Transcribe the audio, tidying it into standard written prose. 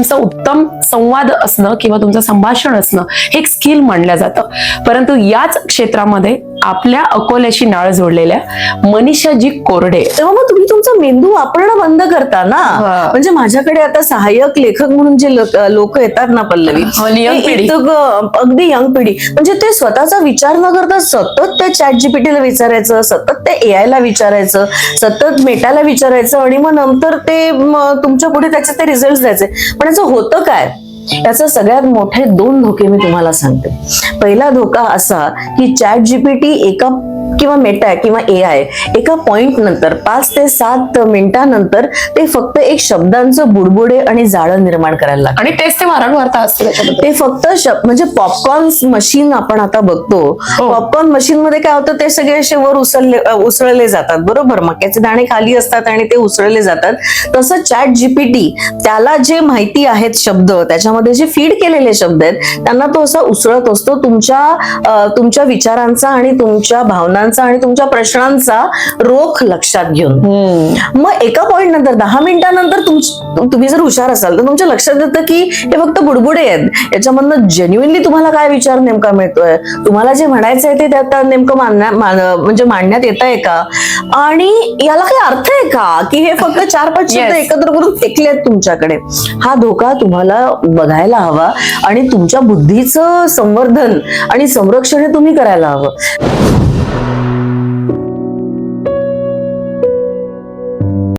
तुमचं उत्तम संवाद असणं किंवा तुमचं संभाषण असणं हे एक स्किल मानलं जातं. परंतु याच क्षेत्रामध्ये आपल्या अकोल्याशी नाळ जोडलेल्या मनीषाजी कोरडे, तेव्हा मग तुम्ही तुमचा मेंदू वापरणं बंद करता ना. म्हणजे माझ्याकडे आता सहाय्यक लेखक म्हणून जे लोक येतात ना पल्लवी, young पिढी. अगदी यंग पिढी, म्हणजे ते स्वतःचा विचार न करता सतत त्या चॅट जीपीटीला विचारायचं, सतत ते एआय ला विचारायचं, सतत मेटाला विचारायचं आणि मग नंतर ते तुमच्या पुढे त्याचे ते रिझल्ट द्यायचे. पण याचं होतं काय? याचे सगळ्यात मोठे 2 धोके मी तुम्हाला सांगते. पहिला धोका असा की चॅट जीपीटी एका किंवा मेटा किंवा एआय एका पॉइंट नंतर 5 ते 7 मिनिटांनंतर ते फक्त एक शब्दांचं बुडबुडे आणि जाळं निर्माण करायला लागतं. आणि तेच ते वारंवारता असते त्याच्यामध्ये. ते फक्त म्हणजे पॉपकॉर्न मशीन आपण आता बघतो. पॉपकॉर्न मशीन मध्ये काय होतं, ते सगळे असे वर उसळले जातात, बरोबर. मक्याचे दाणे खाली असतात आणि ते उसळले जातात. तसं चॅट जीपीटी, त्याला जे माहिती आहेत शब्द, त्याच्यामध्ये जे फीड केलेले शब्द आहेत, त्यांना तो असा उसळत असतो तुमच्या विचारांचा आणि तुमच्या भावनांचा आणि तुमच्या प्रश्नांचा रोख लक्षात घेऊन. मग एका पॉइंट नंतर 10 मिनिटांनंतर तुम्ही जर हुशार असाल तर तुमच्या लक्षात येतं की हे फक्त बुडबुडे आहेत. याच्यामधनं जेन्युइनली तुम्हाला काय विचार नेमका मिळतोय, तुम्हाला जे म्हणायचं आहे ते त्यात नेमकं म्हणजे मांडण्यात येत आहे का, आणि याला काही अर्थ आहे का, की हे फक्त 4-5 शब्द एकत्र करून फेकले आहेत तुमच्याकडे. हा धोका तुम्हाला बघायला हवा आणि तुमच्या बुद्धीचं संवर्धन आणि संरक्षण हे तुम्ही करायला हवं.